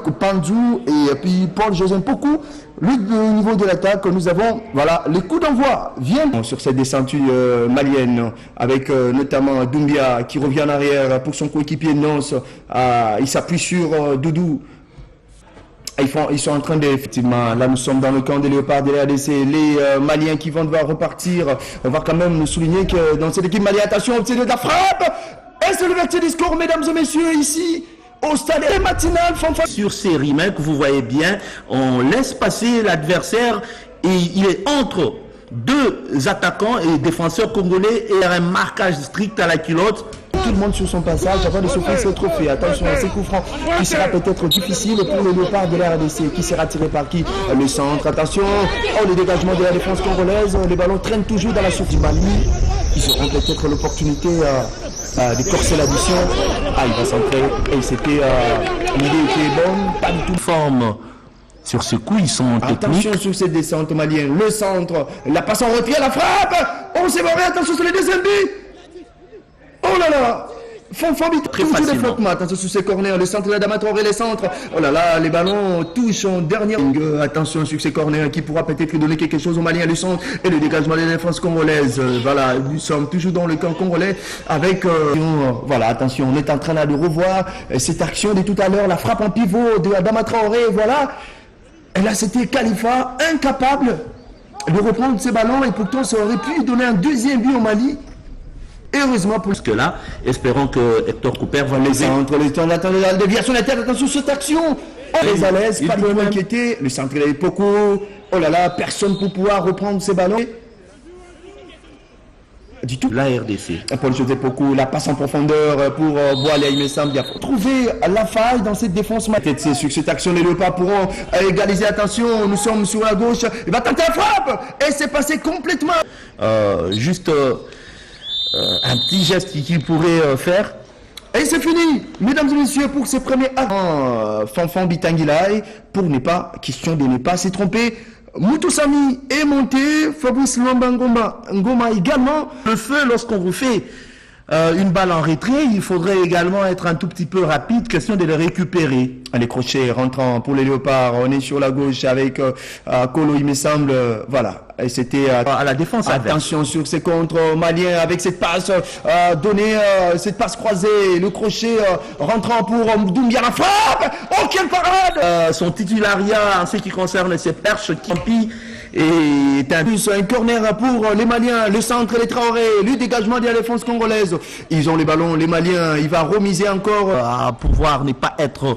Pandjou et puis Paul José Poku. Au niveau de l'attaque, nous avons voilà, les coups d'envoi viennent sur cette descente malienne avec notamment Doumbia qui revient en arrière pour son coéquipier Nons. Il s'appuie sur Doudou. Ils sont en train de... Effectivement, là nous sommes dans le camp des Léopards de l'RDC. Les Maliens qui vont devoir repartir. On va quand même nous souligner que dans cette équipe malienne, attention, c'est de la frappe. Et c'est l'ouverture du score, mesdames et messieurs, ici. Au stade matinal, sur ces remakes, vous voyez bien, on laisse passer l'adversaire et il est entre deux attaquants et défenseurs congolais et un marquage strict à la culotte. Tout le monde sur son passage avant de s'offrir ce trophée. Attention à ces coups francs qui sera peut-être difficile pour le Léopard de la RDC. Qui sera tiré par qui? Le centre. Attention. Oh, le dégagement de la défense congolaise. Les ballons traînent toujours dans la surface du Mali. Ils auront peut-être l'opportunité de corser l'addition. Il va centrer. Et c'était l'idée était bonne. Pas du tout. Forme. Sur ce coup, ils sont techniques. Attention sur cette descente malienne. Le centre. La passe en retrait. La frappe. On s'est barré. Attention sur les deuxièmes buts. Oh là là! Très facilement. Attention sur ces corners, le centre de la Damator et les centres. Oh là là, les ballons touchent en dernier. Attention sur ces corners qui pourra peut-être donner quelque chose aux Maliens, le centre et le dégagement de la défense congolaise. Voilà, nous sommes toujours dans le camp congolais avec... voilà, attention, on est en train là, de revoir cette action de tout à l'heure, la frappe en pivot de Adama Traoré, voilà. Et là, c'était Khalifa, incapable de reprendre ces ballons et pourtant ça aurait pu donner un deuxième but au Mali. Et heureusement pour que là, espérons que Hector Cooper va les entre les temps d'attendre la déviation de la tête, attention sur cette action. Les à l'aise, pas de m'inquiéter. Le centre est beaucoup. Oh là là, personne pour pouvoir reprendre ces ballons. Du tout. La RDC. Paul José Poku, la passe en profondeur pour Boalé, il me semble bien. Trouver la faille dans cette défense. C'est sur cette action, les Léopards pourront égaliser. Attention, nous sommes sur la gauche. Il va tenter la frappe. Et c'est passé complètement. Un petit geste qu'il pourrait faire. Et c'est fini, mesdames et messieurs, pour ce premier Fanfan Bitangilai, pour ne pas, question de ne pas se tromper. Moutoussami est monté, Fabrice Lwamba Ngoma également. Le feu, lorsqu'on vous fait une balle en retrait, il faudrait également être un tout petit peu rapide, question de le récupérer. Les crochets rentrant pour les Léopards, on est sur la gauche avec Kolo, il me semble, voilà. Et c'était à la défense. Attention sur ces contres maliens avec cette passe donnée, cette passe croisée, le crochet rentrant pour Doumbia, la frappe. Oh, quelle parade! Son titulariat en ce qui concerne ses perches qui empient. Et un corner pour les Maliens, le centre, les Traoré, le dégagement de la défense congolaise. Ils ont les ballons, les Maliens, il va remiser encore. À pouvoir ne pas être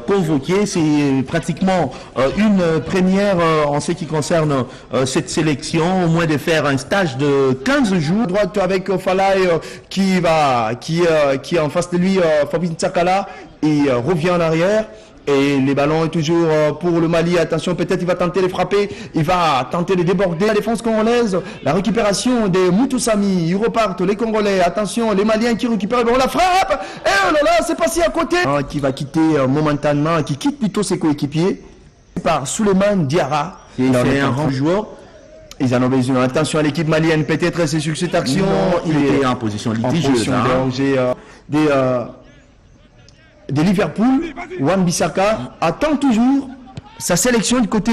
convoqué, c'est pratiquement une première en ce qui concerne cette sélection, au moins de faire un stage de 15 jours. Droite avec Falay qui est en face de lui, Fabrice Tsakala, il revient en arrière. Et les ballons est toujours pour le Mali. Attention, peut-être il va tenter de frapper. Il va tenter de déborder la défense congolaise. La récupération des Moutoussami. Ils repartent, les Congolais. Attention, les Maliens qui récupèrent le ballon. La frappe. Et oh là là, c'est passé à côté. Qui va quitter momentanément, qui quitte plutôt ses coéquipiers. Par Souleymane Diarra. Il fait un grand joueur. Ils en ont besoin. Attention à l'équipe malienne. Peut-être c'est sur cette action. Non, il est en position litigieuse. De Liverpool, Wan-Bissaka attend toujours sa sélection du côté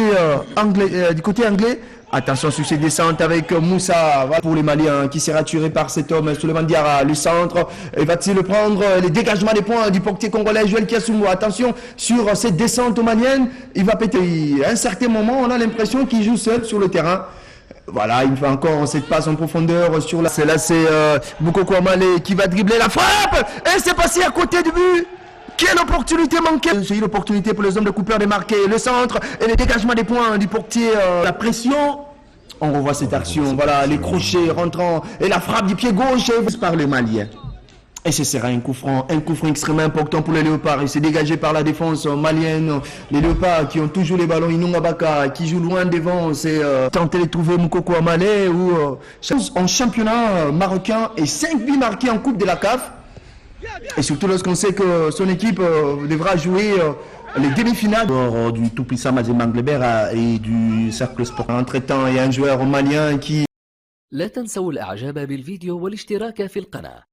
anglais. Attention sur ces descentes avec Moussa, voilà, pour les Maliens qui sera tué par cet homme, Souleymane Diarra, le centre, va-t-il le prendre, les dégagements des points du portier congolais, Joël Kiassoumou. Attention sur cette descente malienne, il va péter. À un certain moment, on a l'impression qu'il joue seul sur le terrain. Voilà, il fait encore cette passe en profondeur sur la... C'est Moukoko Amale qui va dribbler la frappe. Et c'est passé à côté du but. Quelle opportunité manquée! J'ai eu l'opportunité pour les hommes de Cooper de marquer le centre et le dégagement des points du portier. La pression. On revoit cette action. Voilà, les crochets rentrant et la frappe du pied gauche par les Maliens. Et ce sera un coup franc extrêmement important pour les Léopards. Il s'est dégagé par la défense malienne. Les Léopards qui ont toujours les ballons, Inunga Baka, qui joue loin devant. C'est tenter de trouver Moukoko Amale ou en championnat marocain et 5 buts marqués en Coupe de la CAF. Et surtout lorsqu'on sait que son équipe devra jouer les demi-finales du tout-puissant Mazé Mangleber et du Cercle Sport. Entre-temps, il y a un joueur malien qui... لا تنسوا الإعجاب بالفيديو والاشتراك في القناة.